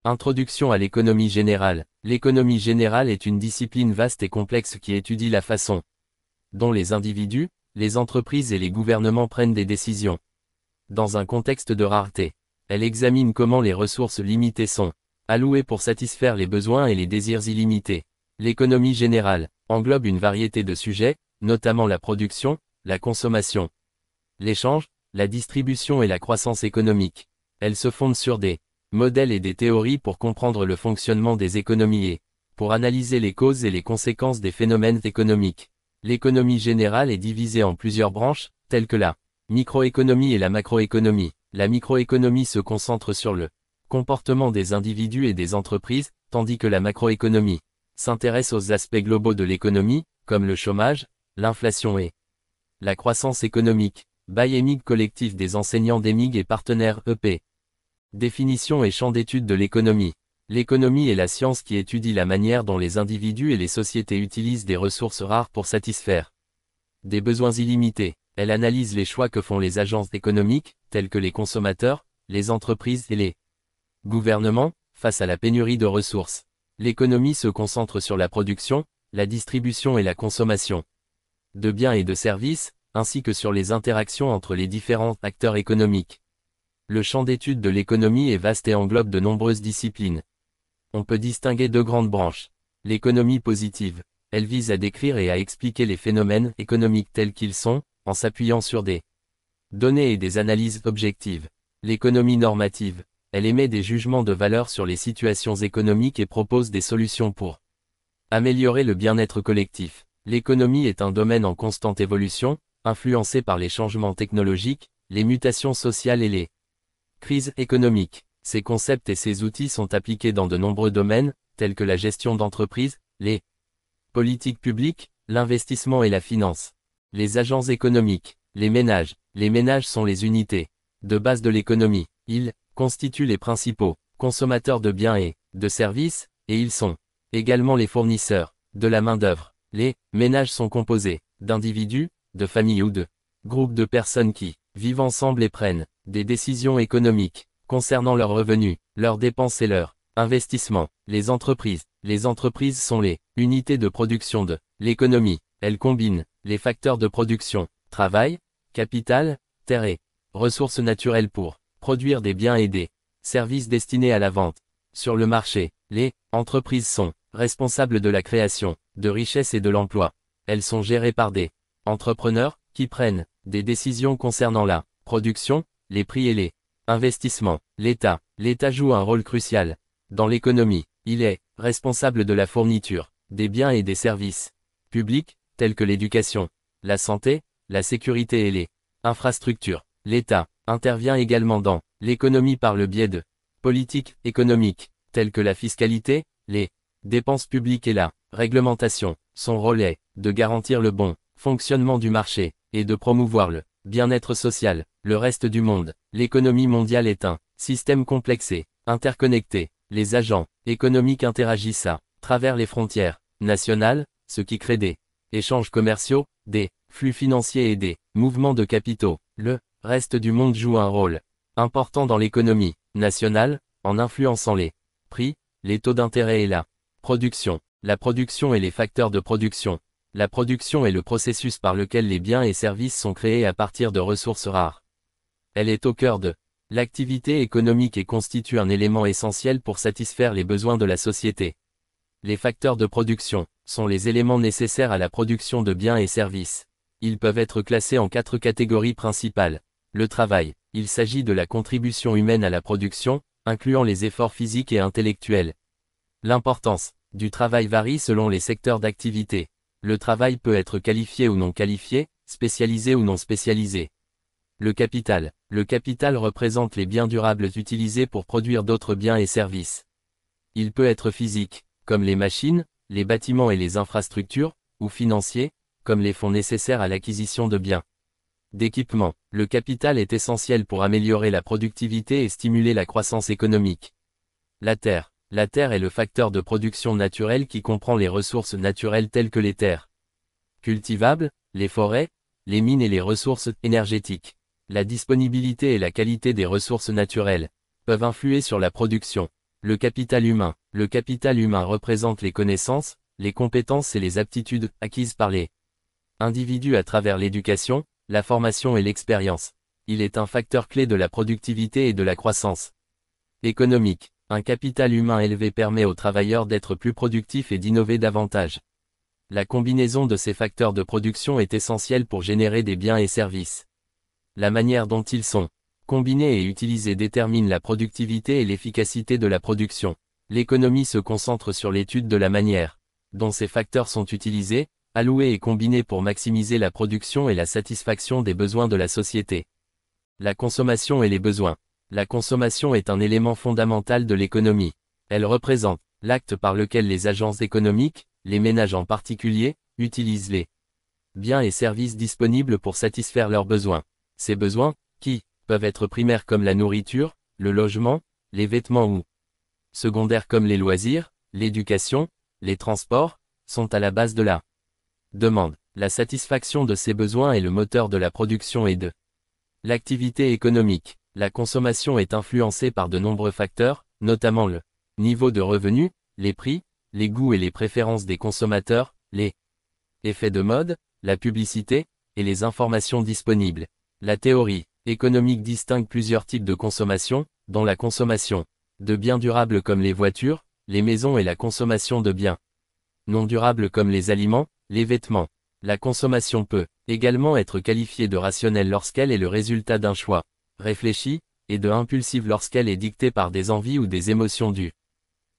Introduction à l'économie générale. L'économie générale est une discipline vaste et complexe qui étudie la façon dont les individus, les entreprises et les gouvernements prennent des décisions. Dans un contexte de rareté, elle examine comment les ressources limitées sont allouées pour satisfaire les besoins et les désirs illimités. L'économie générale englobe une variété de sujets, notamment la production, la consommation, l'échange, la distribution et la croissance économique. Elle se fonde sur des modèles et des théories pour comprendre le fonctionnement des économies et pour analyser les causes et les conséquences des phénomènes économiques. L'économie générale est divisée en plusieurs branches, telles que la microéconomie et la macroéconomie. La microéconomie se concentre sur le comportement des individus et des entreprises, tandis que la macroéconomie s'intéresse aux aspects globaux de l'économie, comme le chômage, l'inflation et la croissance économique. Bail EMIG collectif des enseignants d'EMIG et partenaires EP. Définition et champ d'étude de l'économie. L'économie est la science qui étudie la manière dont les individus et les sociétés utilisent des ressources rares pour satisfaire des besoins illimités. Elle analyse les choix que font les agences économiques, tels que les consommateurs, les entreprises et les gouvernements, face à la pénurie de ressources. L'économie se concentre sur la production, la distribution et la consommation de biens et de services, ainsi que sur les interactions entre les différents acteurs économiques. Le champ d'étude de l'économie est vaste et englobe de nombreuses disciplines. On peut distinguer deux grandes branches. L'économie positive. Elle vise à décrire et à expliquer les phénomènes économiques tels qu'ils sont, en s'appuyant sur des données et des analyses objectives. L'économie normative. Elle émet des jugements de valeur sur les situations économiques et propose des solutions pour améliorer le bien-être collectif. L'économie est un domaine en constante évolution, influencé par les changements technologiques, les mutations sociales et les crises économiques. Ces concepts et ces outils sont appliqués dans de nombreux domaines, tels que la gestion d'entreprise, les politiques publiques, l'investissement et la finance. Les agents économiques, les ménages. Les ménages sont les unités de base de l'économie. Ils constituent les principaux consommateurs de biens et de services, et ils sont également les fournisseurs de la main-d'œuvre. Les ménages sont composés d'individus, de familles ou de groupes de personnes qui vivent ensemble et prennent des décisions économiques concernant leurs revenus, leurs dépenses et leurs investissements. Les entreprises. Les entreprises sont les unités de production de l'économie. Elles combinent les facteurs de production, travail, capital, terre et ressources naturelles pour produire des biens et des services destinés à la vente. Sur le marché, les entreprises sont responsables de la création de richesses et de l'emploi. Elles sont gérées par des entrepreneurs qui prennent des décisions concernant la production, les prix et les investissements. L'État. L'État joue un rôle crucial dans l'économie. Il est responsable de la fourniture des biens et des services publics, tels que l'éducation, la santé, la sécurité et les infrastructures. L'État intervient également dans l'économie par le biais de politiques économiques, telles que la fiscalité, les dépenses publiques et la réglementation. Son rôle est de garantir le bon fonctionnement du marché et de promouvoir le bien-être social. Le reste du monde. L'économie mondiale est un système complexe et interconnecté. Les agents économiques interagissent à travers les frontières nationales, ce qui crée des échanges commerciaux, des flux financiers et des mouvements de capitaux. Le reste du monde joue un rôle important dans l'économie nationale, en influençant les prix, les taux d'intérêt et la production. La production et les facteurs de production. La production est le processus par lequel les biens et services sont créés à partir de ressources rares. Elle est au cœur de l'activité économique et constitue un élément essentiel pour satisfaire les besoins de la société. Les facteurs de production sont les éléments nécessaires à la production de biens et services. Ils peuvent être classés en 4 catégories principales. Le travail. Il s'agit de la contribution humaine à la production, incluant les efforts physiques et intellectuels. L'importance du travail varie selon les secteurs d'activité. Le travail peut être qualifié ou non qualifié, spécialisé ou non spécialisé. Le capital. Le capital représente les biens durables utilisés pour produire d'autres biens et services. Il peut être physique, comme les machines, les bâtiments et les infrastructures, ou financier, comme les fonds nécessaires à l'acquisition de biens d'équipement. Le capital est essentiel pour améliorer la productivité et stimuler la croissance économique. La terre. La terre est le facteur de production naturelle qui comprend les ressources naturelles telles que les terres cultivables, les forêts, les mines et les ressources énergétiques. La disponibilité et la qualité des ressources naturelles peuvent influer sur la production. Le capital humain. Le capital humain représente les connaissances, les compétences et les aptitudes acquises par les individus à travers l'éducation, la formation et l'expérience. Il est un facteur clé de la productivité et de la croissance économique. Un capital humain élevé permet aux travailleurs d'être plus productifs et d'innover davantage. La combinaison de ces facteurs de production est essentielle pour générer des biens et services. La manière dont ils sont combinés et utilisés détermine la productivité et l'efficacité de la production. L'économie se concentre sur l'étude de la manière dont ces facteurs sont utilisés, alloués et combinés pour maximiser la production et la satisfaction des besoins de la société. La consommation et les besoins. La consommation est un élément fondamental de l'économie. Elle représente l'acte par lequel les agences économiques, les ménages en particulier, utilisent les biens et services disponibles pour satisfaire leurs besoins. Ces besoins, qui peuvent être primaires comme la nourriture, le logement, les vêtements ou secondaires comme les loisirs, l'éducation, les transports, sont à la base de la demande. La satisfaction de ces besoins est le moteur de la production et de l'activité économique. La consommation est influencée par de nombreux facteurs, notamment le niveau de revenus, les prix, les goûts et les préférences des consommateurs, les effets de mode, la publicité, et les informations disponibles. La théorie économique distingue plusieurs types de consommation, dont la consommation de biens durables comme les voitures, les maisons et la consommation de biens non durables comme les aliments, les vêtements. La consommation peut également être qualifiée de rationnelle lorsqu'elle est le résultat d'un choix réfléchi, et de impulsive lorsqu'elle est dictée par des envies ou des émotions du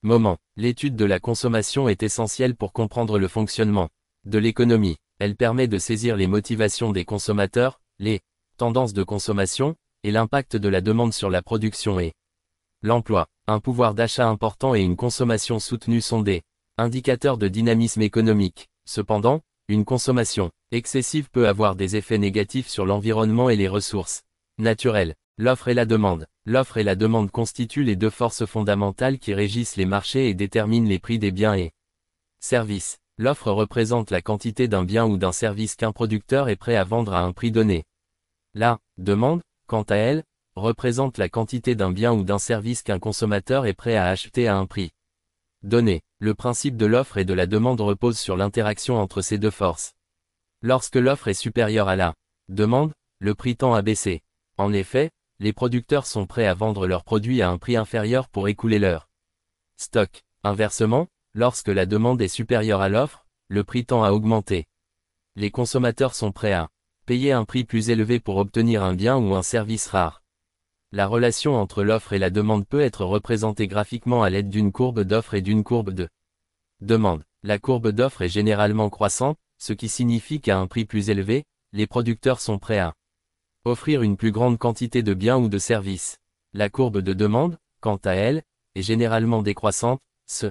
moment. L'étude de la consommation est essentielle pour comprendre le fonctionnement de l'économie. Elle permet de saisir les motivations des consommateurs, les tendances de consommation, et l'impact de la demande sur la production et l'emploi. Un pouvoir d'achat important et une consommation soutenue sont des indicateurs de dynamisme économique. Cependant, une consommation excessive peut avoir des effets négatifs sur l'environnement et les ressources naturelles. L'offre et la demande. L'offre et la demande constituent les deux forces fondamentales qui régissent les marchés et déterminent les prix des biens et services. L'offre représente la quantité d'un bien ou d'un service qu'un producteur est prêt à vendre à un prix donné. La demande, quant à elle, représente la quantité d'un bien ou d'un service qu'un consommateur est prêt à acheter à un prix donné. Le principe de l'offre et de la demande repose sur l'interaction entre ces deux forces. Lorsque l'offre est supérieure à la demande, le prix tend à baisser. En effet, les producteurs sont prêts à vendre leurs produits à un prix inférieur pour écouler leur stock. Inversement, lorsque la demande est supérieure à l'offre, le prix tend à augmenter. Les consommateurs sont prêts à payer un prix plus élevé pour obtenir un bien ou un service rare. La relation entre l'offre et la demande peut être représentée graphiquement à l'aide d'une courbe d'offre et d'une courbe de demande. La courbe d'offre est généralement croissante, ce qui signifie qu'à un prix plus élevé, les producteurs sont prêts à offrir une plus grande quantité de biens ou de services. La courbe de demande, quant à elle, est généralement décroissante, ce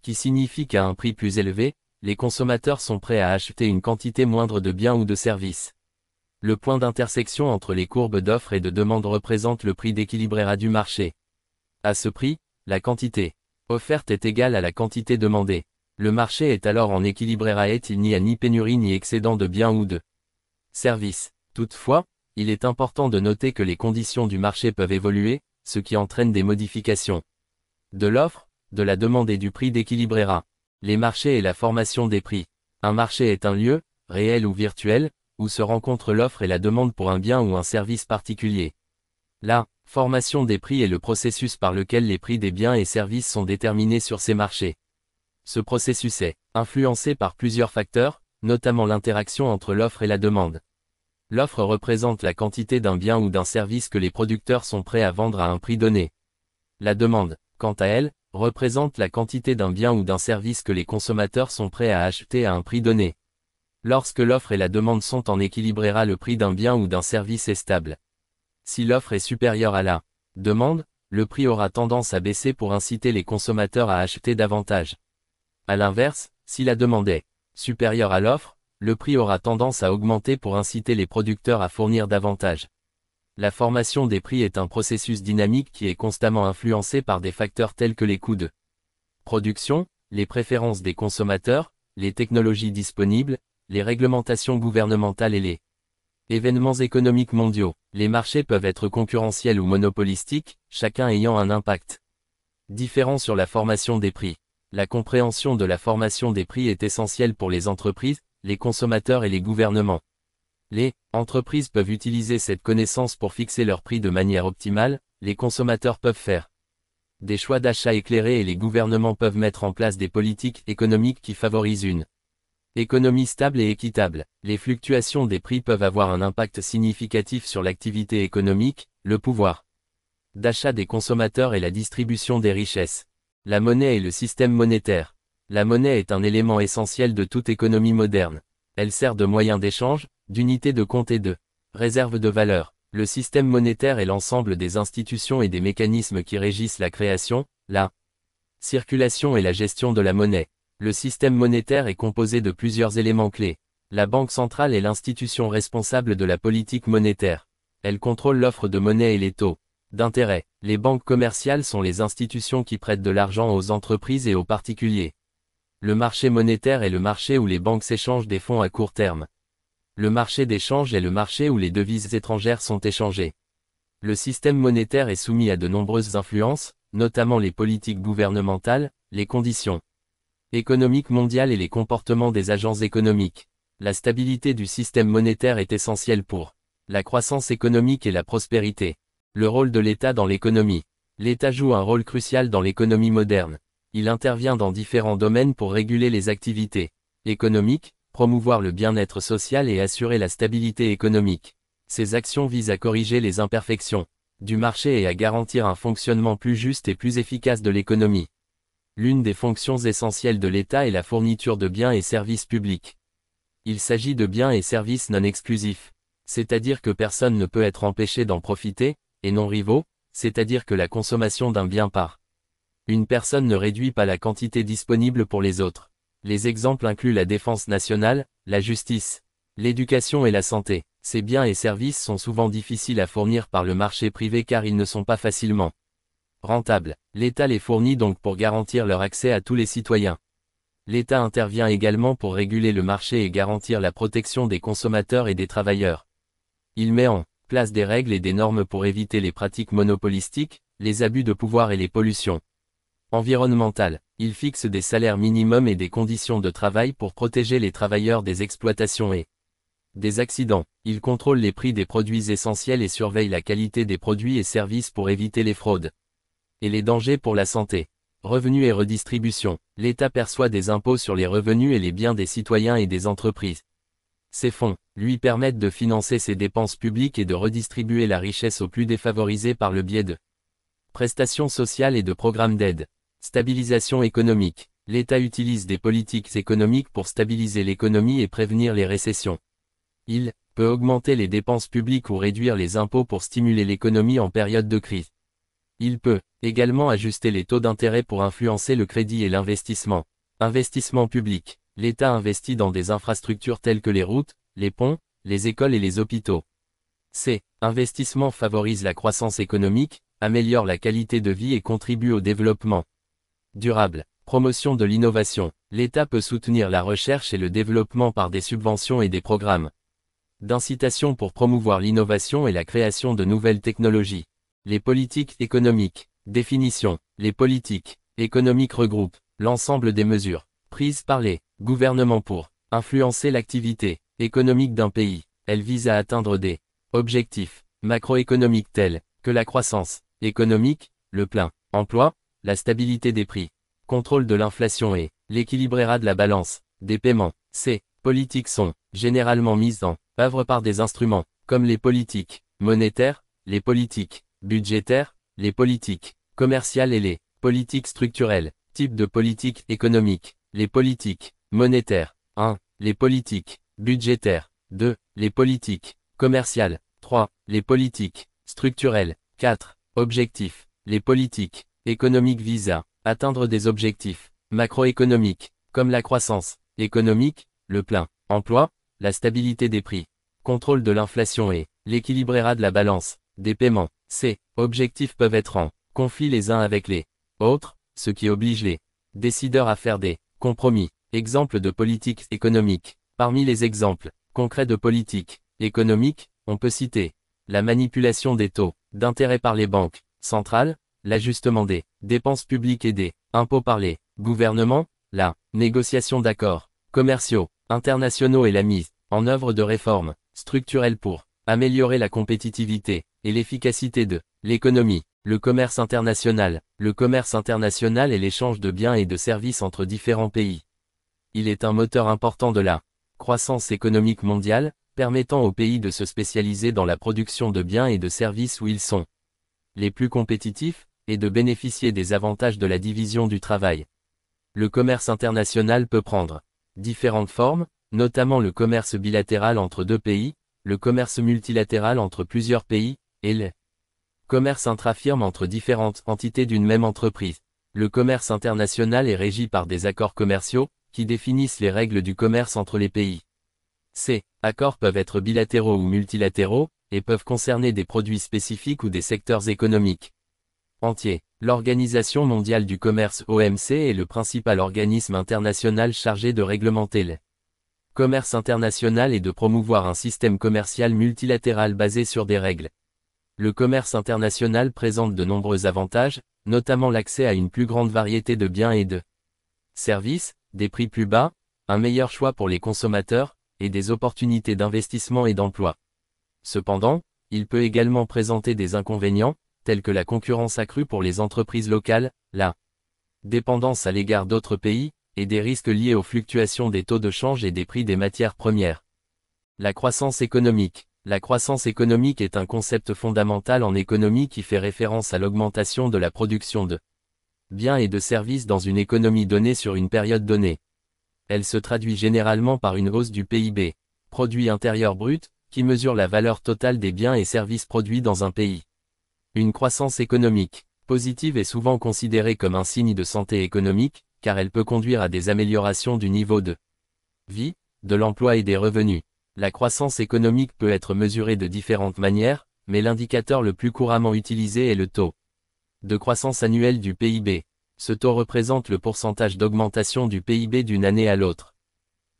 qui signifie qu'à un prix plus élevé, les consommateurs sont prêts à acheter une quantité moindre de biens ou de services. Le point d'intersection entre les courbes d'offre et de demande représente le prix d'équilibre du marché. À ce prix, la quantité offerte est égale à la quantité demandée. Le marché est alors en équilibre et il n'y a ni pénurie ni excédent de biens ou de services. Toutefois, il est important de noter que les conditions du marché peuvent évoluer, ce qui entraîne des modifications de l'offre, de la demande et du prix d'équilibre. Les marchés et la formation des prix. Un marché est un lieu, réel ou virtuel, où se rencontrent l'offre et la demande pour un bien ou un service particulier. La formation des prix est le processus par lequel les prix des biens et services sont déterminés sur ces marchés. Ce processus est influencé par plusieurs facteurs, notamment l'interaction entre l'offre et la demande. L'offre représente la quantité d'un bien ou d'un service que les producteurs sont prêts à vendre à un prix donné. La demande, quant à elle, représente la quantité d'un bien ou d'un service que les consommateurs sont prêts à acheter à un prix donné. Lorsque l'offre et la demande sont en équilibre, le prix d'un bien ou d'un service est stable. Si l'offre est supérieure à la demande, le prix aura tendance à baisser pour inciter les consommateurs à acheter davantage. À l'inverse, si la demande est supérieure à l'offre, le prix aura tendance à augmenter pour inciter les producteurs à fournir davantage. La formation des prix est un processus dynamique qui est constamment influencé par des facteurs tels que les coûts de production, les préférences des consommateurs, les technologies disponibles, les réglementations gouvernementales et les événements économiques mondiaux. Les marchés peuvent être concurrentiels ou monopolistiques, chacun ayant un impact Différents sur la formation des prix. La compréhension de la formation des prix est essentielle pour les entreprises, les consommateurs et les gouvernements. Les entreprises peuvent utiliser cette connaissance pour fixer leurs prix de manière optimale, les consommateurs peuvent faire des choix d'achat éclairés et les gouvernements peuvent mettre en place des politiques économiques qui favorisent une économie stable et équitable. Les fluctuations des prix peuvent avoir un impact significatif sur l'activité économique, le pouvoir d'achat des consommateurs et la distribution des richesses. La monnaie et le système monétaire. La monnaie est un élément essentiel de toute économie moderne. Elle sert de moyen d'échange, d'unité de compte et de réserve de valeur. Le système monétaire est l'ensemble des institutions et des mécanismes qui régissent la création, la circulation et la gestion de la monnaie. Le système monétaire est composé de plusieurs éléments clés. La Banque centrale est l'institution responsable de la politique monétaire. Elle contrôle l'offre de monnaie et les taux d'intérêt. Les banques commerciales sont les institutions qui prêtent de l'argent aux entreprises et aux particuliers. Le marché monétaire est le marché où les banques s'échangent des fonds à court terme. Le marché d'échange est le marché où les devises étrangères sont échangées. Le système monétaire est soumis à de nombreuses influences, notamment les politiques gouvernementales, les conditions économiques mondiales et les comportements des agents économiques. La stabilité du système monétaire est essentielle pour la croissance économique et la prospérité. Le rôle de l'État dans l'économie. L'État joue un rôle crucial dans l'économie moderne. Il intervient dans différents domaines pour réguler les activités économiques, promouvoir le bien-être social et assurer la stabilité économique. Ces actions visent à corriger les imperfections du marché et à garantir un fonctionnement plus juste et plus efficace de l'économie. L'une des fonctions essentielles de l'État est la fourniture de biens et services publics. Il s'agit de biens et services non exclusifs, c'est-à-dire que personne ne peut être empêché d'en profiter, et non rivaux, c'est-à-dire que la consommation d'un bien par une personne ne réduit pas la quantité disponible pour les autres. Les exemples incluent la défense nationale, la justice, l'éducation et la santé. Ces biens et services sont souvent difficiles à fournir par le marché privé car ils ne sont pas facilement rentables. L'État les fournit donc pour garantir leur accès à tous les citoyens. L'État intervient également pour réguler le marché et garantir la protection des consommateurs et des travailleurs. Il met en place des règles et des normes pour éviter les pratiques monopolistiques, les abus de pouvoir et les pollutions environnementales. Il fixe des salaires minimums et des conditions de travail pour protéger les travailleurs des exploitations et des accidents. Il contrôle les prix des produits essentiels et surveille la qualité des produits et services pour éviter les fraudes et les dangers pour la santé. Revenus et redistribution. L'État perçoit des impôts sur les revenus et les biens des citoyens et des entreprises. Ces fonds lui permettent de financer ses dépenses publiques et de redistribuer la richesse aux plus défavorisés par le biais de prestations sociales et de programmes d'aide. Stabilisation économique. L'État utilise des politiques économiques pour stabiliser l'économie et prévenir les récessions. Il peut augmenter les dépenses publiques ou réduire les impôts pour stimuler l'économie en période de crise. Il peut également ajuster les taux d'intérêt pour influencer le crédit et l'investissement. Investissement public. L'État investit dans des infrastructures telles que les routes, les ponts, les écoles et les hôpitaux. Ces investissements favorisent la croissance économique, améliorent la qualité de vie et contribuent au développement durable. Promotion de l'innovation. L'État peut soutenir la recherche et le développement par des subventions et des programmes d'incitation pour promouvoir l'innovation et la création de nouvelles technologies. Les politiques économiques. Définition. Les politiques économiques regroupent l'ensemble des mesures prises par les gouvernements pour influencer l'activité économique d'un pays. Elles visent à atteindre des objectifs macroéconomiques tels que la croissance économique, le plein emploi, la stabilité des prix, contrôle de l'inflation et l'équilibrera de la balance des paiements. Ces politiques sont généralement mises en œuvre par des instruments comme les politiques monétaires, les politiques budgétaires, les politiques commerciales et les politiques structurelles. Type de politique économique. Les politiques monétaires. 1. Les politiques budgétaires. 2. Les politiques commerciales. 3. Les politiques structurelles. 4. Objectifs. Les politiques économiques visent à atteindre des objectifs macroéconomiques, comme la croissance économique, le plein emploi, la stabilité des prix, contrôle de l'inflation et l'équilibrera de la balance des paiements. Ces objectifs peuvent être en conflit les uns avec les autres, ce qui oblige les décideurs à faire des compromis. Exemple de politique économique. Parmi les exemples concrets de politique économique, on peut citer la manipulation des taux d'intérêt par les banques centrales, l'ajustement des dépenses publiques et des impôts par les gouvernements, la négociation d'accords commerciaux internationaux et la mise en œuvre de réformes structurelles pour améliorer la compétitivité et l'efficacité de l'économie. Le commerce international. Le commerce international est l'échange de biens et de services entre différents pays. Il est un moteur important de la croissance économique mondiale, permettant aux pays de se spécialiser dans la production de biens et de services où ils sont les plus compétitifs, et de bénéficier des avantages de la division du travail. Le commerce international peut prendre différentes formes, notamment le commerce bilatéral entre deux pays, le commerce multilatéral entre plusieurs pays, et le commerce intra-firme entre différentes entités d'une même entreprise. Le commerce international est régi par des accords commerciaux, qui définissent les règles du commerce entre les pays. Ces accords peuvent être bilatéraux ou multilatéraux, et peuvent concerner des produits spécifiques ou des secteurs économiques entiers. L'Organisation mondiale du commerce (OMC) est le principal organisme international chargé de réglementer le commerce international et de promouvoir un système commercial multilatéral basé sur des règles. Le commerce international présente de nombreux avantages, notamment l'accès à une plus grande variété de biens et de services, des prix plus bas, un meilleur choix pour les consommateurs, et des opportunités d'investissement et d'emploi. Cependant, il peut également présenter des inconvénients, tels que la concurrence accrue pour les entreprises locales, la dépendance à l'égard d'autres pays, et des risques liés aux fluctuations des taux de change et des prix des matières premières. La croissance économique. La croissance économique est un concept fondamental en économie qui fait référence à l'augmentation de la production de biens et de services dans une économie donnée sur une période donnée. Elle se traduit généralement par une hausse du PIB, produit intérieur brut, qui mesure la valeur totale des biens et services produits dans un pays. Une croissance économique positive est souvent considérée comme un signe de santé économique, car elle peut conduire à des améliorations du niveau de vie, de l'emploi et des revenus. La croissance économique peut être mesurée de différentes manières, mais l'indicateur le plus couramment utilisé est le taux de croissance annuelle du PIB. Ce taux représente le pourcentage d'augmentation du PIB d'une année à l'autre.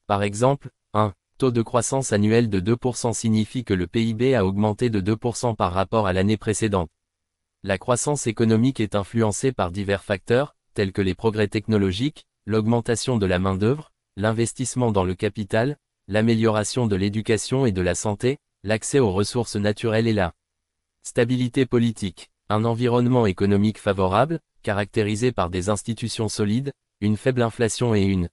Par exemple, un taux de croissance annuelle de 2% signifie que le PIB a augmenté de 2% par rapport à l'année précédente. La croissance économique est influencée par divers facteurs, tels que les progrès technologiques, l'augmentation de la main-d'œuvre, l'investissement dans le capital, l'amélioration de l'éducation et de la santé, l'accès aux ressources naturelles et la stabilité politique. Un environnement économique favorable, caractérisé par des institutions solides, une faible inflation et une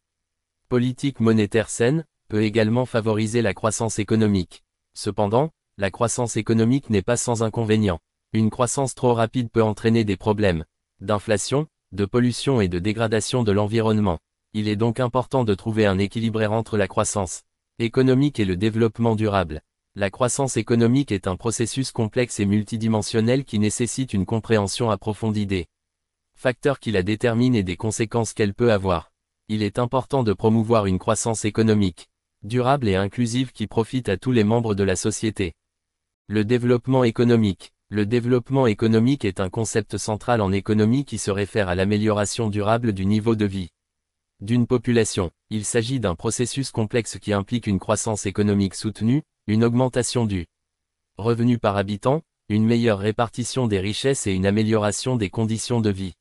politique monétaire saine, peut également favoriser la croissance économique. Cependant, la croissance économique n'est pas sans inconvénients. Une croissance trop rapide peut entraîner des problèmes d'inflation, de pollution et de dégradation de l'environnement. Il est donc important de trouver un équilibre entre la croissance économique et le développement durable. La croissance économique est un processus complexe et multidimensionnel qui nécessite une compréhension approfondie des facteurs qui la déterminent et des conséquences qu'elle peut avoir. Il est important de promouvoir une croissance économique durable et inclusive qui profite à tous les membres de la société. Le développement économique. Le développement économique est un concept central en économie qui se réfère à l'amélioration durable du niveau de vie d'une population. Il s'agit d'un processus complexe qui implique une croissance économique soutenue, une augmentation du revenu par habitant, une meilleure répartition des richesses et une amélioration des conditions de vie.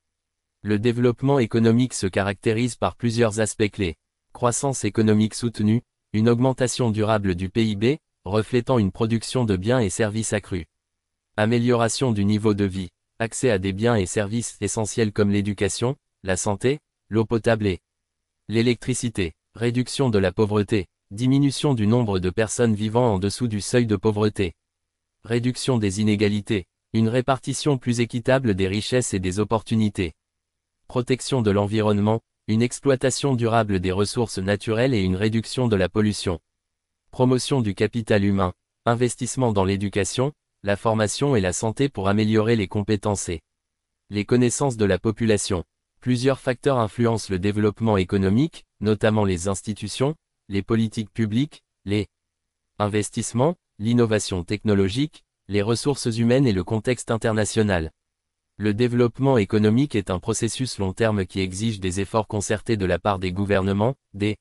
Le développement économique se caractérise par plusieurs aspects clés. Croissance économique soutenue, une augmentation durable du PIB, reflétant une production de biens et services accrue. Amélioration du niveau de vie, accès à des biens et services essentiels comme l'éducation, la santé, l'eau potable et l'électricité, réduction de la pauvreté, diminution du nombre de personnes vivant en dessous du seuil de pauvreté. Réduction des inégalités, une répartition plus équitable des richesses et des opportunités. Protection de l'environnement, une exploitation durable des ressources naturelles et une réduction de la pollution. Promotion du capital humain, investissement dans l'éducation, la formation et la santé pour améliorer les compétences et les connaissances de la population. Plusieurs facteurs influencent le développement économique, notamment les institutions, les politiques publiques, les investissements, l'innovation technologique, les ressources humaines et le contexte international. Le développement économique est un processus long terme qui exige des efforts concertés de la part des gouvernements, des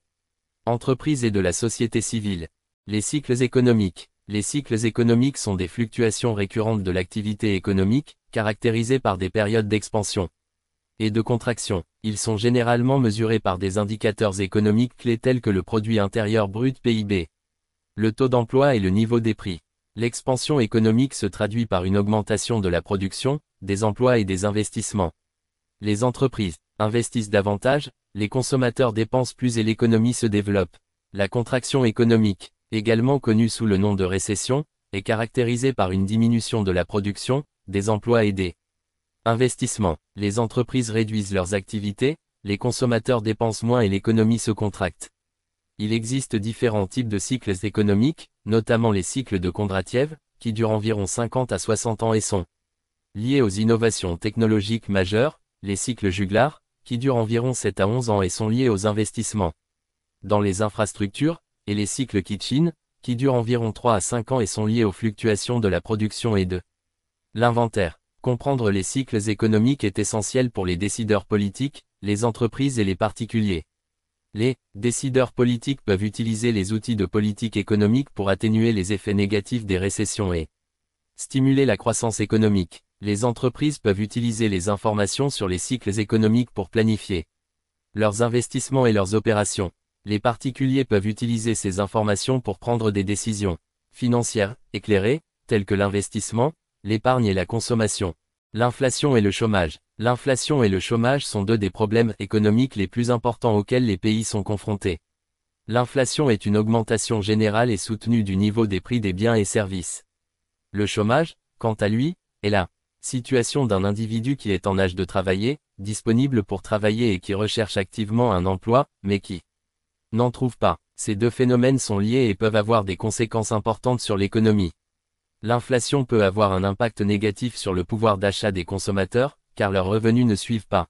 entreprises et de la société civile. Les cycles économiques. Les cycles économiques sont des fluctuations récurrentes de l'activité économique, caractérisées par des périodes d'expansion et de contraction. Ils sont généralement mesurés par des indicateurs économiques clés tels que le produit intérieur brut PIB, le taux d'emploi et le niveau des prix. L'expansion économique se traduit par une augmentation de la production, des emplois et des investissements. Les entreprises investissent davantage, les consommateurs dépensent plus et l'économie se développe. La contraction économique, également connue sous le nom de récession, est caractérisée par une diminution de la production, des emplois et des investissements. Les entreprises réduisent leurs activités, les consommateurs dépensent moins et l'économie se contracte. Il existe différents types de cycles économiques, notamment les cycles de Kondratiev, qui durent environ 50 à 60 ans et sont liés aux innovations technologiques majeures, les cycles Juglar, qui durent environ 7 à 11 ans et sont liés aux investissements dans les infrastructures, et les cycles Kitchin, qui durent environ 3 à 5 ans et sont liés aux fluctuations de la production et de l'inventaire. Comprendre les cycles économiques est essentiel pour les décideurs politiques, les entreprises et les particuliers. Les décideurs politiques peuvent utiliser les outils de politique économique pour atténuer les effets négatifs des récessions et stimuler la croissance économique. Les entreprises peuvent utiliser les informations sur les cycles économiques pour planifier leurs investissements et leurs opérations. Les particuliers peuvent utiliser ces informations pour prendre des décisions financières éclairées, telles que l'investissement, l'épargne et la consommation. L'inflation et le chômage. L'inflation et le chômage sont deux des problèmes économiques les plus importants auxquels les pays sont confrontés. L'inflation est une augmentation générale et soutenue du niveau des prix des biens et services. Le chômage, quant à lui, est la situation d'un individu qui est en âge de travailler, disponible pour travailler et qui recherche activement un emploi, mais qui n'en trouve pas. Ces deux phénomènes sont liés et peuvent avoir des conséquences importantes sur l'économie. L'inflation peut avoir un impact négatif sur le pouvoir d'achat des consommateurs, car leurs revenus ne suivent pas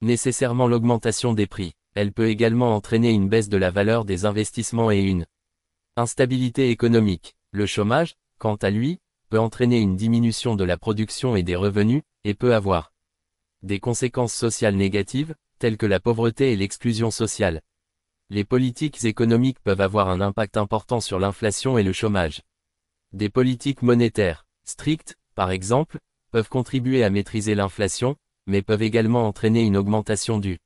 nécessairement l'augmentation des prix. Elle peut également entraîner une baisse de la valeur des investissements et une instabilité économique. Le chômage, quant à lui, peut entraîner une diminution de la production et des revenus, et peut avoir des conséquences sociales négatives, telles que la pauvreté et l'exclusion sociale. Les politiques économiques peuvent avoir un impact important sur l'inflation et le chômage. Des politiques monétaires strictes, par exemple, peuvent contribuer à maîtriser l'inflation, mais peuvent également entraîner une augmentation du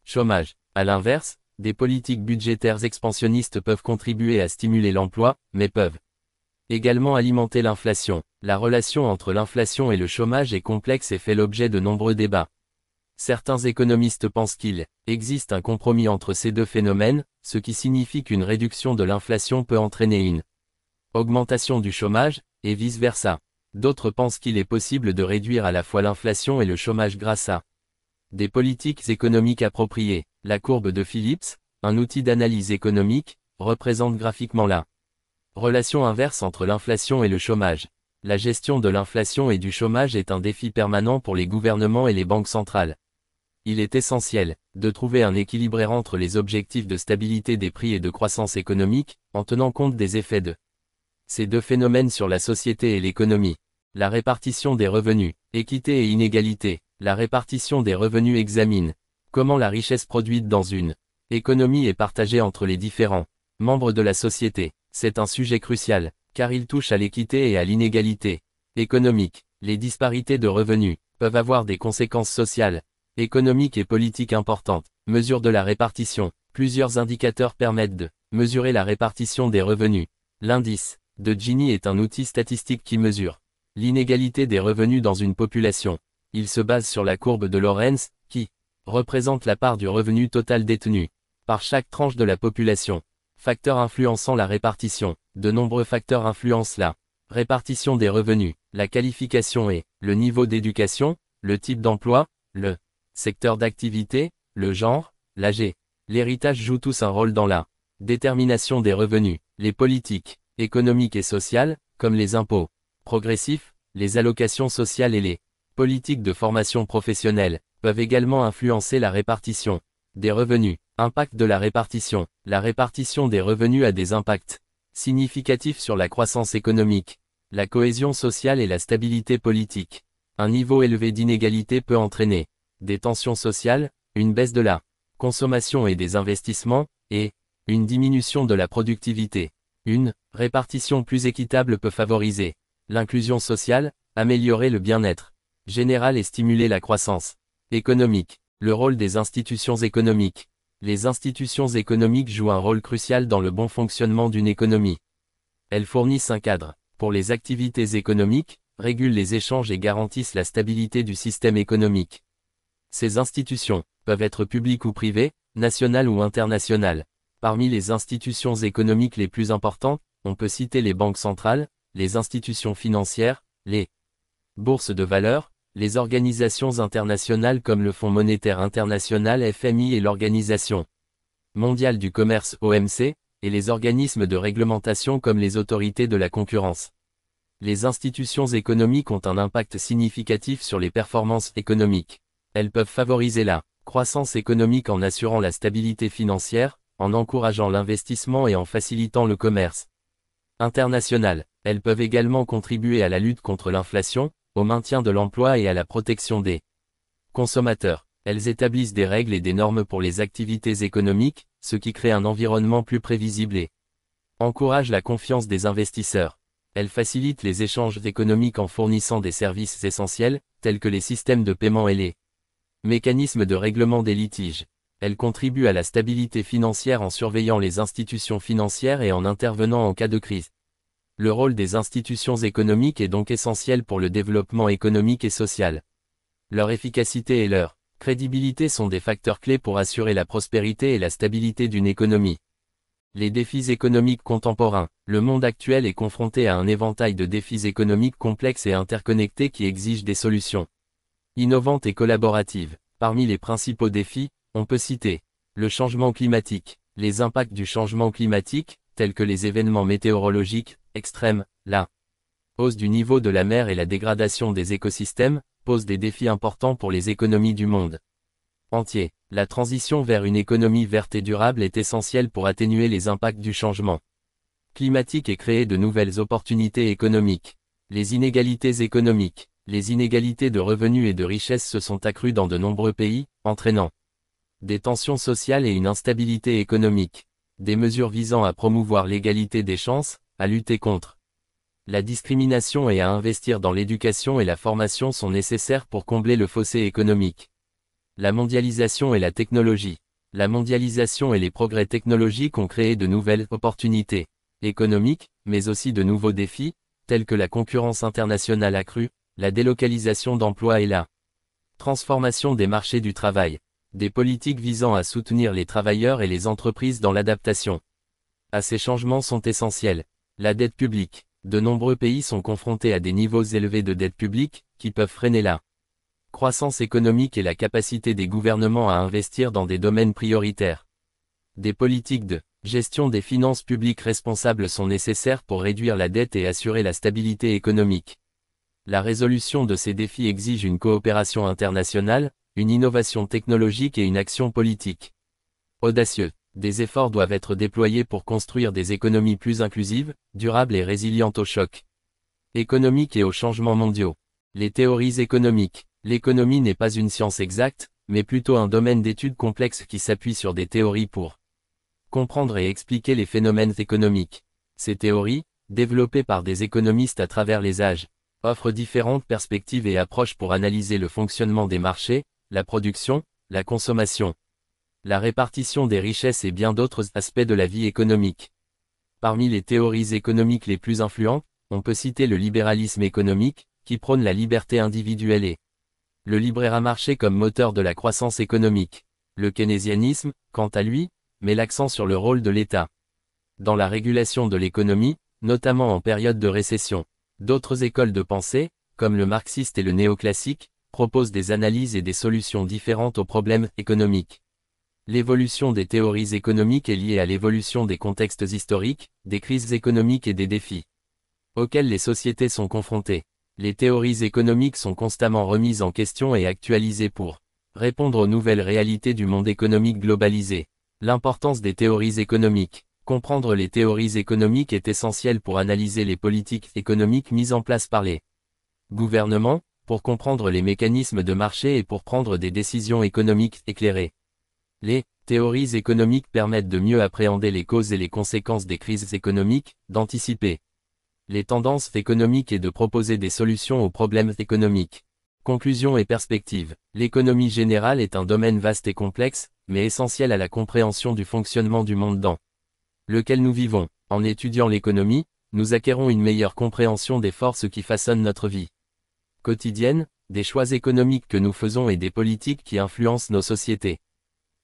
chômage. À l'inverse, des politiques budgétaires expansionnistes peuvent contribuer à stimuler l'emploi, mais peuvent également alimenter l'inflation. La relation entre l'inflation et le chômage est complexe et fait l'objet de nombreux débats. Certains économistes pensent qu'il existe un compromis entre ces deux phénomènes, ce qui signifie qu'une réduction de l'inflation peut entraîner une augmentation du chômage, et vice-versa. D'autres pensent qu'il est possible de réduire à la fois l'inflation et le chômage grâce à des politiques économiques appropriées. La courbe de Phillips, un outil d'analyse économique, représente graphiquement la relation inverse entre l'inflation et le chômage. La gestion de l'inflation et du chômage est un défi permanent pour les gouvernements et les banques centrales. Il est essentiel de trouver un équilibre entre les objectifs de stabilité des prix et de croissance économique, en tenant compte des effets de ces deux phénomènes sur la société et l'économie. La répartition des revenus, équité et inégalité. La répartition des revenus examine comment la richesse produite dans une économie est partagée entre les différents membres de la société. C'est un sujet crucial, car il touche à l'équité et à l'inégalité économique. Les disparités de revenus peuvent avoir des conséquences sociales, économiques et politiques importantes. Mesure de la répartition. Plusieurs indicateurs permettent de mesurer la répartition des revenus. L'indice de Gini est un outil statistique qui mesure l'inégalité des revenus dans une population. Il se base sur la courbe de Lorenz, qui représente la part du revenu total détenu par chaque tranche de la population. Facteurs influençant la répartition. De nombreux facteurs influencent la répartition des revenus. La qualification et le niveau d'éducation, le type d'emploi, le secteur d'activité, le genre, l'âge. L'héritage jouent tous un rôle dans la détermination des revenus. Les politiques économiques et sociales, comme les impôts progressifs, les allocations sociales et les politiques de formation professionnelle, peuvent également influencer la répartition des revenus. Impact de la répartition. La répartition des revenus a des impacts significatifs sur la croissance économique, la cohésion sociale et la stabilité politique. Un niveau élevé d'inégalité peut entraîner des tensions sociales, une baisse de la consommation et des investissements, et une diminution de la productivité. Une Répartition plus équitable peut favoriser l'inclusion sociale, améliorer le bien-être général et stimuler la croissance économique. Le rôle des institutions économiques. Les institutions économiques jouent un rôle crucial dans le bon fonctionnement d'une économie. Elles fournissent un cadre pour les activités économiques, régulent les échanges et garantissent la stabilité du système économique. Ces institutions peuvent être publiques ou privées, nationales ou internationales. Parmi les institutions économiques les plus importantes, on peut citer les banques centrales, les institutions financières, les bourses de valeur, les organisations internationales comme le Fonds monétaire international FMI et l'Organisation mondiale du commerce OMC, et les organismes de réglementation comme les autorités de la concurrence. Les institutions économiques ont un impact significatif sur les performances économiques. Elles peuvent favoriser la croissance économique en assurant la stabilité financière, en encourageant l'investissement et en facilitant le commerce international. Elles peuvent également contribuer à la lutte contre l'inflation, au maintien de l'emploi et à la protection des consommateurs. Elles établissent des règles et des normes pour les activités économiques, ce qui crée un environnement plus prévisible et encourage la confiance des investisseurs. Elles facilitent les échanges économiques en fournissant des services essentiels, tels que les systèmes de paiement et les mécanismes de règlement des litiges. Elles contribuent à la stabilité financière en surveillant les institutions financières et en intervenant en cas de crise. Le rôle des institutions économiques est donc essentiel pour le développement économique et social. Leur efficacité et leur crédibilité sont des facteurs clés pour assurer la prospérité et la stabilité d'une économie. Les défis économiques contemporains. Le monde actuel est confronté à un éventail de défis économiques complexes et interconnectés qui exigent des solutions innovantes et collaboratives. Parmi les principaux défis, on peut citer le changement climatique. Les impacts du changement climatique, tels que les événements météorologiques extrêmes, la hausse du niveau de la mer et la dégradation des écosystèmes, posent des défis importants pour les économies du monde entier. La transition vers une économie verte et durable est essentielle pour atténuer les impacts du changement climatique et créer de nouvelles opportunités économiques. Les inégalités économiques. Les inégalités de revenus et de richesses se sont accrues dans de nombreux pays, entraînant des tensions sociales et une instabilité économique. Des mesures visant à promouvoir l'égalité des chances, à lutter contre la discrimination et à investir dans l'éducation et la formation sont nécessaires pour combler le fossé économique. La mondialisation et la technologie. La mondialisation et les progrès technologiques ont créé de nouvelles opportunités économiques, mais aussi de nouveaux défis, tels que la concurrence internationale accrue, la délocalisation d'emplois et la transformation des marchés du travail. Des politiques visant à soutenir les travailleurs et les entreprises dans l'adaptation à ces changements sont essentielles. La dette publique. De nombreux pays sont confrontés à des niveaux élevés de dette publique, qui peuvent freiner la croissance économique et la capacité des gouvernements à investir dans des domaines prioritaires. Des politiques de gestion des finances publiques responsables sont nécessaires pour réduire la dette et assurer la stabilité économique. La résolution de ces défis exige une coopération internationale, une innovation technologique et une action politique audacieuse. Des efforts doivent être déployés pour construire des économies plus inclusives, durables et résilientes aux chocs économiques et aux changements mondiaux. Les théories économiques. L'économie n'est pas une science exacte, mais plutôt un domaine d'études complexe qui s'appuie sur des théories pour comprendre et expliquer les phénomènes économiques. Ces théories, développées par des économistes à travers les âges, offrent différentes perspectives et approches pour analyser le fonctionnement des marchés, la production, la consommation, la répartition des richesses et bien d'autres aspects de la vie économique. Parmi les théories économiques les plus influentes, on peut citer le libéralisme économique, qui prône la liberté individuelle et le libre marché comme moteur de la croissance économique. Le keynésianisme, quant à lui, met l'accent sur le rôle de l'État dans la régulation de l'économie, notamment en période de récession. D'autres écoles de pensée, comme le marxiste et le néoclassique, proposent des analyses et des solutions différentes aux problèmes économiques. L'évolution des théories économiques est liée à l'évolution des contextes historiques, des crises économiques et des défis auxquels les sociétés sont confrontées. Les théories économiques sont constamment remises en question et actualisées pour répondre aux nouvelles réalités du monde économique globalisé. L'importance des théories économiques. Comprendre les théories économiques est essentiel pour analyser les politiques économiques mises en place par les gouvernements, pour comprendre les mécanismes de marché et pour prendre des décisions économiques éclairées. Les Théories économiques permettent de mieux appréhender les causes et les conséquences des crises économiques, d'anticiper les tendances économiques et de proposer des solutions aux problèmes économiques. Conclusion et perspective. L'économie générale est un domaine vaste et complexe, mais essentiel à la compréhension du fonctionnement du monde dans lequel nous vivons. En étudiant l'économie, nous acquérons une meilleure compréhension des forces qui façonnent notre vie quotidienne, des choix économiques que nous faisons et des politiques qui influencent nos sociétés.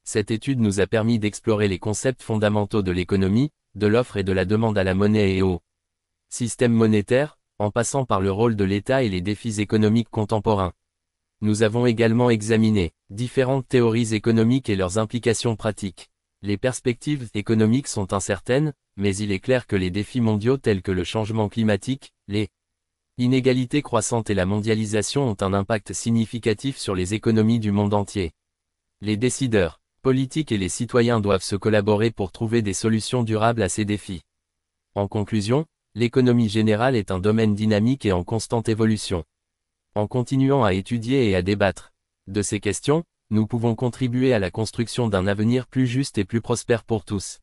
Cette étude nous a permis d'explorer les concepts fondamentaux de l'économie, de l'offre et de la demande à la monnaie et au système monétaire, en passant par le rôle de l'État et les défis économiques contemporains. Nous avons également examiné différentes théories économiques et leurs implications pratiques. Les perspectives économiques sont incertaines, mais il est clair que les défis mondiaux tels que le changement climatique, les inégalités croissantes et la mondialisation ont un impact significatif sur les économies du monde entier. Les décideurs politiques et les citoyens doivent se collaborer pour trouver des solutions durables à ces défis. En conclusion, l'économie générale est un domaine dynamique et en constante évolution. En continuant à étudier et à débattre de ces questions, nous pouvons contribuer à la construction d'un avenir plus juste et plus prospère pour tous.